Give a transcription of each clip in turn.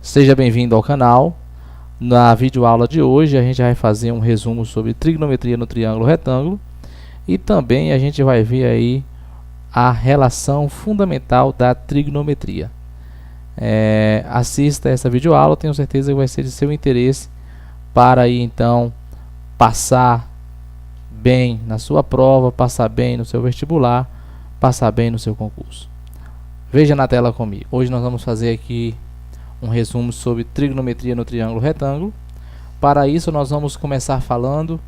Seja bem-vindo ao canal. Na videoaula de hoje a gente vai fazer um resumo sobre trigonometria no triângulo retângulo e também a gente vai ver aí a relação fundamental da trigonometria. Assista essa videoaula, tenho certeza que vai ser de seu interesse para aí então passar bem na sua prova, passar bem no seu vestibular, passar bem no seu concurso. Veja na tela comigo. Hoje nós vamos fazer aqui um resumo sobre trigonometria no triângulo retângulo. Para isso nós vamos começar falando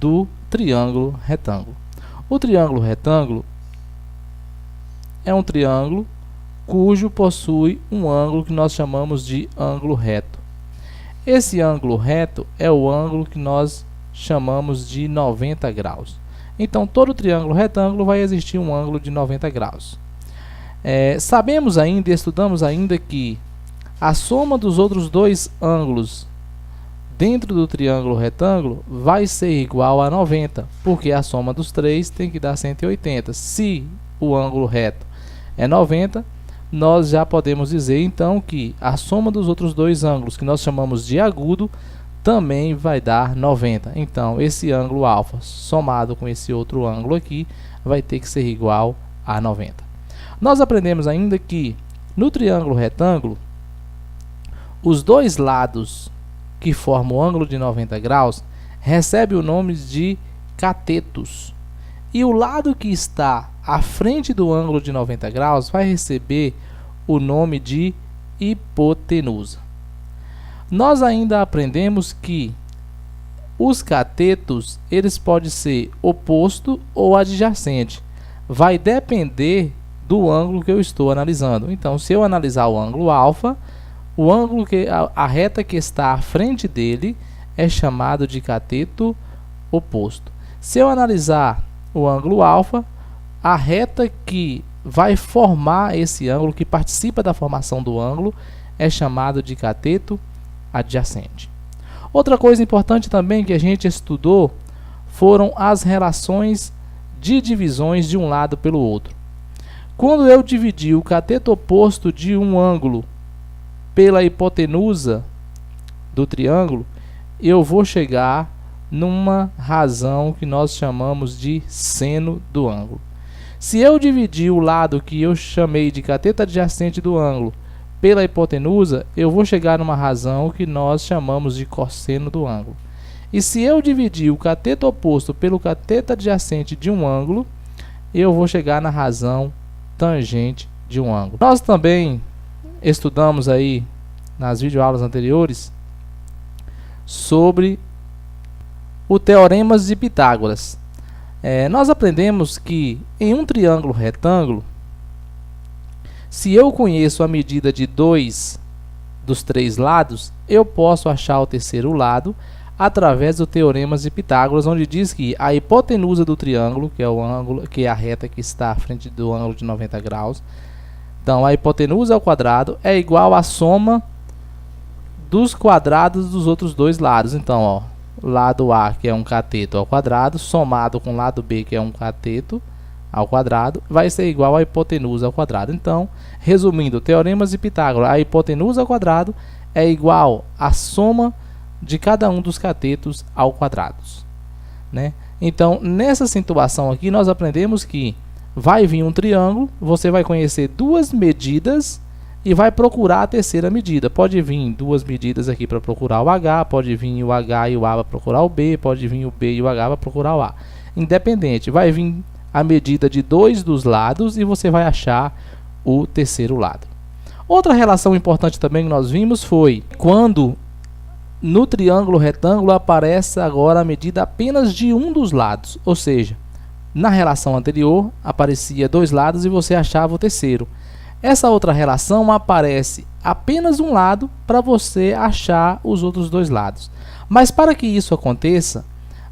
do triângulo retângulo. O triângulo retângulo é um triângulo cujo possui um ângulo que nós chamamos de ângulo reto. Esse ângulo reto é o ângulo que nós chamamos de 90 graus. Então todo triângulo retângulo vai existir um ângulo de 90 graus. Sabemos ainda e estudamos ainda que a soma dos outros dois ângulos dentro do triângulo retângulo vai ser igual a 90, porque a soma dos três tem que dar 180. Se o ângulo reto é 90, nós já podemos dizer então que a soma dos outros dois ângulos, que nós chamamos de agudo, também vai dar 90. Então esse ângulo alfa somado com esse outro ângulo aqui vai ter que ser igual a 90. Nós aprendemos ainda que no triângulo retângulo os dois lados que formam o ângulo de 90 graus recebem o nome de catetos. E o lado que está à frente do ângulo de 90 graus vai receber o nome de hipotenusa. Nós ainda aprendemos que os catetos eles podem ser oposto ou adjacente. Vai depender do ângulo que eu estou analisando. Então, se eu analisar o ângulo alfa, o ângulo que a reta que está à frente dele é chamado de cateto oposto. Se eu analisar o ângulo alfa, a reta que vai formar esse ângulo, que participa da formação do ângulo, é chamado de cateto adjacente. Outra coisa importante também que a gente estudou foram as relações de divisões de um lado pelo outro. Quando eu dividi o cateto oposto de um ângulo pela hipotenusa do triângulo, eu vou chegar numa razão que nós chamamos de seno do ângulo. Se eu dividir o lado que eu chamei de cateto adjacente do ângulo pela hipotenusa, eu vou chegar numa razão que nós chamamos de cosseno do ângulo. E se eu dividir o cateto oposto pelo cateto adjacente de um ângulo, eu vou chegar na razão tangente de um ângulo. Nós também estudamos aí nas videoaulas anteriores sobre o teorema de Pitágoras. Nós aprendemos que em um triângulo retângulo, se eu conheço a medida de dois dos três lados, eu posso achar o terceiro lado através do teorema de Pitágoras, onde diz que a hipotenusa do triângulo, que é o ângulo, que é a reta que está à frente do ângulo de 90 graus, então a hipotenusa ao quadrado é igual à soma dos quadrados dos outros dois lados. Então, ó, lado A, que é um cateto ao quadrado, somado com lado B, que é um cateto ao quadrado, vai ser igual à hipotenusa ao quadrado. Então, resumindo, teoremas de Pitágoras, a hipotenusa ao quadrado é igual à soma de cada um dos catetos ao quadrado, né? Então, nessa situação aqui, nós aprendemos que vai vir um triângulo, você vai conhecer duas medidas e vai procurar a terceira medida. Pode vir duas medidas aqui para procurar o H, pode vir o H e o A para procurar o B, pode vir o B e o H para procurar o A. Independente, vai vir a medida de dois dos lados e você vai achar o terceiro lado. Outra relação importante também que nós vimos foi quando no triângulo retângulo aparece agora a medida apenas de um dos lados, ou seja, na relação anterior aparecia dois lados e você achava o terceiro. Essa outra relação aparece apenas um lado para você achar os outros dois lados. Mas para que isso aconteça,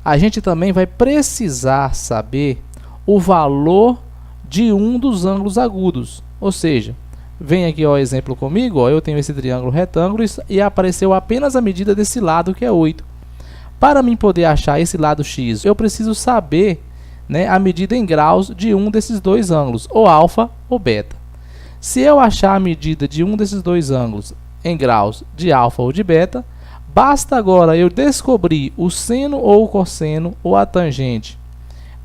a gente também vai precisar saber o valor de um dos ângulos agudos. Ou seja, vem aqui o exemplo comigo, ó, eu tenho esse triângulo retângulo e apareceu apenas a medida desse lado, que é 8. Para mim poder achar esse lado x, eu preciso saber, né, a medida em graus de um desses dois ângulos, ou alfa ou beta. Se eu achar a medida de um desses dois ângulos em graus de alfa ou de beta. Basta agora eu descobrir o seno ou o cosseno ou a tangente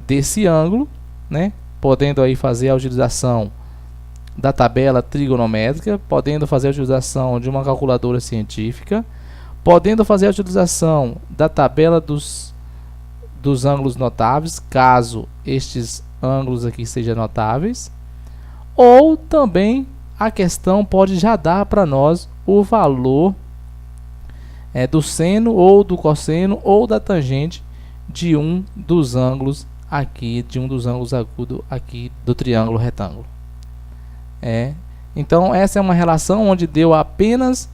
desse ângulo, né? Podendo aí fazer a utilização da tabela trigonométrica, podendo fazer a utilização de uma calculadora científica, podendo fazer a utilização da tabela dos ângulos notáveis, caso estes ângulos aqui sejam notáveis, ou também a questão pode já dar para nós o valor do seno ou do cosseno ou da tangente de um dos ângulos aqui, de um dos ângulos agudos aqui do triângulo retângulo. Então essa é uma relação onde deu apenas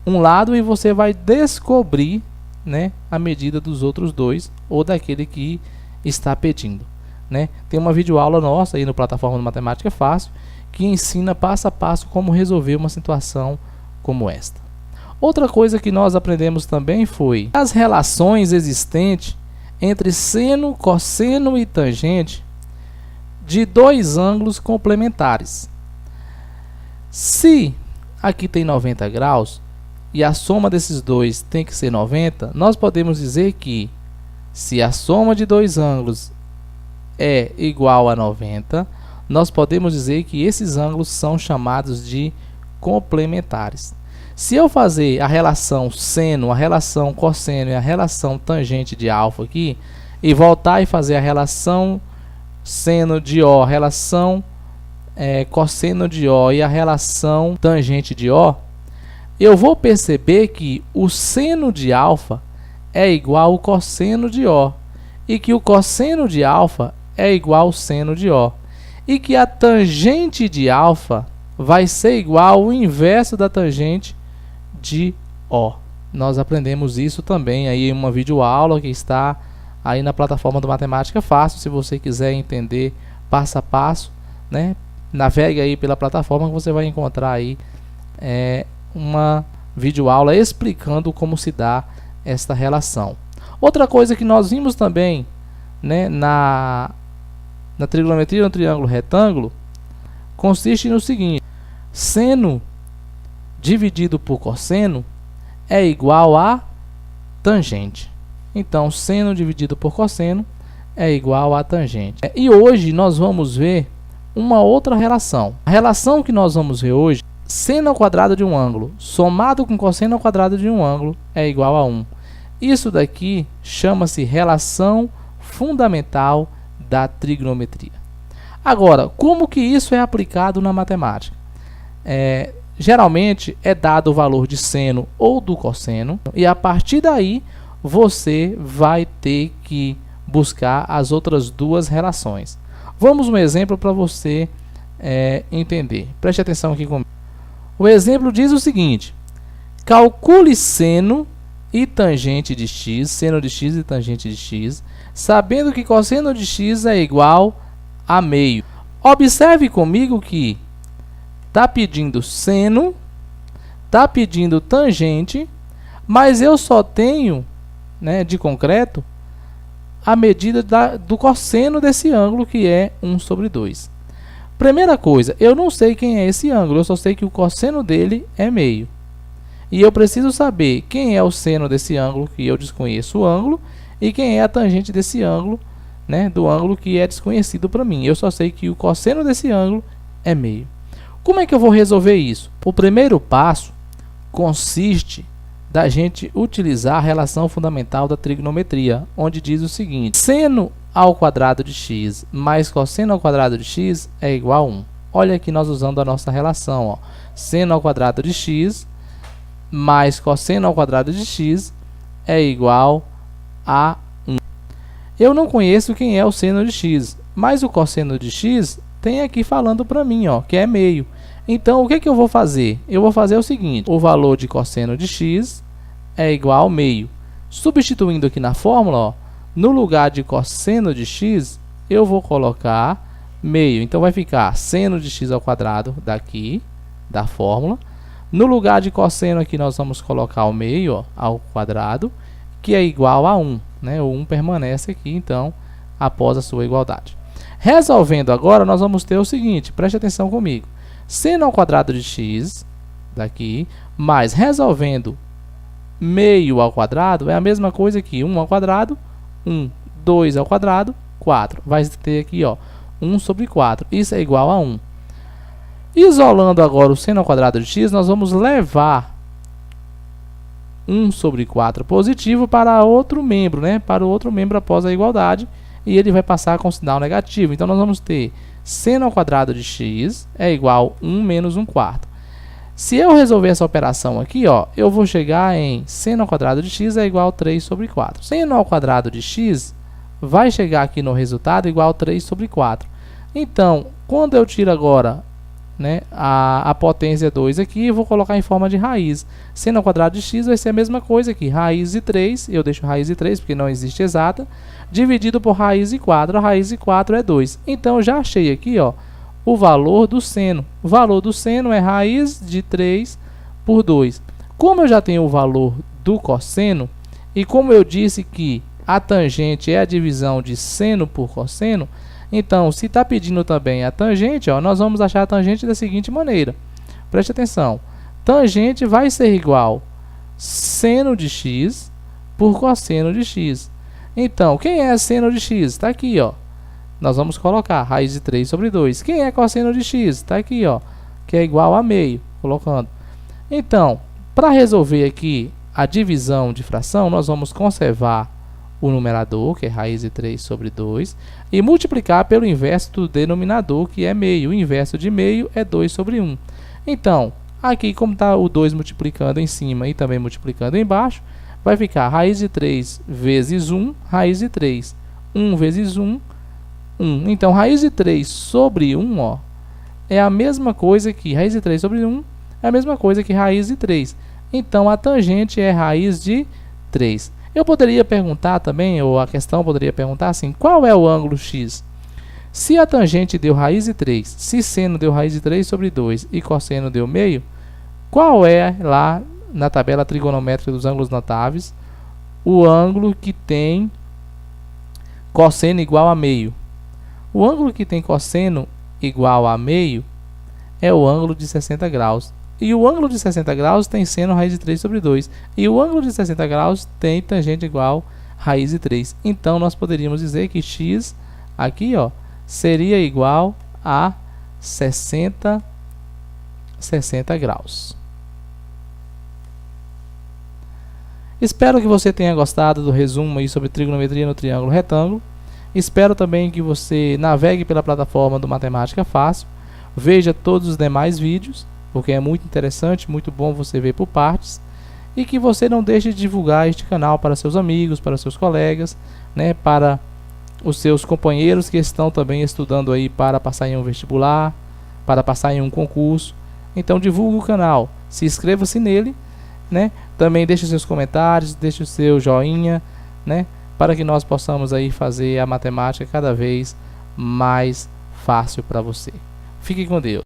um lado e você vai descobrir, né, a medida dos outros dois ou daquele que está pedindo, né? Tem uma videoaula nossa aí no Plataforma de Matemática Fácil que ensina passo a passo como resolver uma situação como esta. Outra coisa que nós aprendemos também foi as relações existentes entre seno, cosseno e tangente de dois ângulos complementares. Se aqui tem 90 graus e a soma desses dois tem que ser 90, nós podemos dizer que se a soma de dois ângulos é igual a 90, nós podemos dizer que esses ângulos são chamados de complementares. Se eu fazer a relação seno, a relação cosseno e a relação tangente de alfa aqui, e voltar e fazer a relação seno de O, a relação cosseno de O e a relação tangente de O, eu vou perceber que o seno de alfa é igual ao cosseno de O, e que o cosseno de alfa é igual ao seno de O, e que a tangente de alfa vai ser igual ao inverso da tangente de O. Nós aprendemos isso também aí em uma videoaula que está aí na plataforma do Matemática Fácil. Se você quiser entender passo a passo, né, navegue aí pela plataforma que você vai encontrar aí uma videoaula explicando como se dá esta relação. Outra coisa que nós vimos também, né, na trigonometria no triângulo retângulo consiste no seguinte: seno dividido por cosseno é igual a tangente. Então, seno dividido por cosseno é igual a tangente. E hoje nós vamos ver uma outra relação. A relação que nós vamos ver hoje, seno ao quadrado de um ângulo somado com cosseno ao quadrado de um ângulo é igual a 1. Isso daqui chama-se relação fundamental da trigonometria. Agora, como que isso é aplicado na matemática? Geralmente é dado o valor de seno ou do cosseno e a partir daí você vai ter que buscar as outras duas relações. Vamos um exemplo para você entender. Preste atenção aqui comigo. O exemplo diz o seguinte: calcule seno e tangente de x, seno de x e tangente de x, sabendo que cosseno de x é igual a meio. Observe comigo que está pedindo seno, está pedindo tangente, mas eu só tenho, né, de concreto, a medida do cosseno desse ângulo, que é 1 sobre 2. Primeira coisa, eu não sei quem é esse ângulo, eu só sei que o cosseno dele é meio. E eu preciso saber quem é o seno desse ângulo, que eu desconheço o ângulo, e quem é a tangente desse ângulo, né, do ângulo que é desconhecido para mim. Eu só sei que o cosseno desse ângulo é meio. Como é que eu vou resolver isso? O primeiro passo consiste da gente utilizar a relação fundamental da trigonometria, onde diz o seguinte: seno ao quadrado de x mais cosseno ao quadrado de x é igual a 1. Olha aqui nós usando a nossa relação, ó. Seno ao quadrado de x mais cosseno ao quadrado de x é igual a 1. Eu não conheço quem é o seno de x, mas o cosseno de x tem aqui falando para mim, ó, que é meio. Então, o que eu vou fazer? Eu vou fazer o seguinte: o valor de cosseno de x é igual a meio. Substituindo aqui na fórmula, ó, no lugar de cosseno de x, eu vou colocar meio. Então, vai ficar seno de x ao quadrado daqui, da fórmula. No lugar de cosseno aqui, nós vamos colocar o meio, ó, ao quadrado, que é igual a 1. Né? O 1 permanece aqui, então, após a sua igualdade. Resolvendo agora, nós vamos ter o seguinte, preste atenção comigo. Seno ao quadrado de x, daqui, Mas resolvendo meio ao quadrado é a mesma coisa que 1 ao quadrado, 1, 2 ao quadrado, 4. Vai ter aqui, ó, 1 sobre 4. Isso é igual a 1. Isolando agora o seno ao quadrado de x, nós vamos levar 1 sobre 4 positivo para outro membro, né? Para o outro membro após a igualdade. E ele vai passar com sinal negativo. Então, nós vamos ter seno ao quadrado de x é igual a 1 menos 1 quarto. Se eu resolver essa operação aqui, ó, eu vou chegar em seno ao quadrado de x é igual a 3 sobre 4. Seno ao quadrado de x vai chegar aqui no resultado igual a 3 sobre 4. Então, quando eu tiro agora, né, a potência 2 aqui, eu vou colocar em forma de raiz. Seno ao quadrado de x vai ser a mesma coisa aqui. Raiz de 3, eu deixo raiz de 3 porque não existe exata, dividido por raiz de 4. A raiz de 4 é 2. Então, eu já achei aqui, ó, o valor do seno. O valor do seno é raiz de 3 por 2. Como eu já tenho o valor do cosseno, e como eu disse que a tangente é a divisão de seno por cosseno, então, se está pedindo também a tangente, ó, nós vamos achar a tangente da seguinte maneira. Preste atenção. Tangente vai ser igual seno de x por cosseno de x. Então, quem é seno de x? Está aqui, ó. Nós vamos colocar raiz de 3 sobre 2. Quem é cosseno de x? Está aqui, ó, que é igual a meio, colocando. Então, para resolver aqui a divisão de fração, nós vamos conservar o numerador, que é raiz de 3 sobre 2, e multiplicar pelo inverso do denominador, que é meio. O inverso de meio é 2 sobre 1. Então, aqui, como está o 2 multiplicando em cima e também multiplicando embaixo, vai ficar raiz de 3 vezes 1, raiz de 3. 1 vezes 1, 1. Então, raiz de 3 sobre 1, ó, é a mesma coisa que raiz de 3 sobre 1, é a mesma coisa que raiz de 3. Então, a tangente é raiz de 3. Eu poderia perguntar também, ou a questão poderia perguntar assim, qual é o ângulo x? Se a tangente deu raiz de 3, se seno deu raiz de 3 sobre 2 e cosseno deu meio, qual é, lá na tabela trigonométrica dos ângulos notáveis, o ângulo que tem cosseno igual a meio? O ângulo que tem cosseno igual a meio é o ângulo de 60 graus. E o ângulo de 60 graus tem seno raiz de 3 sobre 2. E o ângulo de 60 graus tem tangente igual raiz de 3. Então, nós poderíamos dizer que x aqui, ó, seria igual a 60 graus. Espero que você tenha gostado do resumo aí sobre trigonometria no triângulo retângulo. Espero também que você navegue pela plataforma do Matemática Fácil. Veja todos os demais vídeos, porque é muito interessante, muito bom você ver por partes, e que você não deixe de divulgar este canal para seus amigos, para seus colegas, né, para os seus companheiros que estão também estudando aí para passar em um vestibular, para passar em um concurso. Então divulgue o canal, se inscreva-se nele, né? Também deixe seus comentários, deixe o seu joinha, né, para que nós possamos aí fazer a matemática cada vez mais fácil para você. Fique com Deus.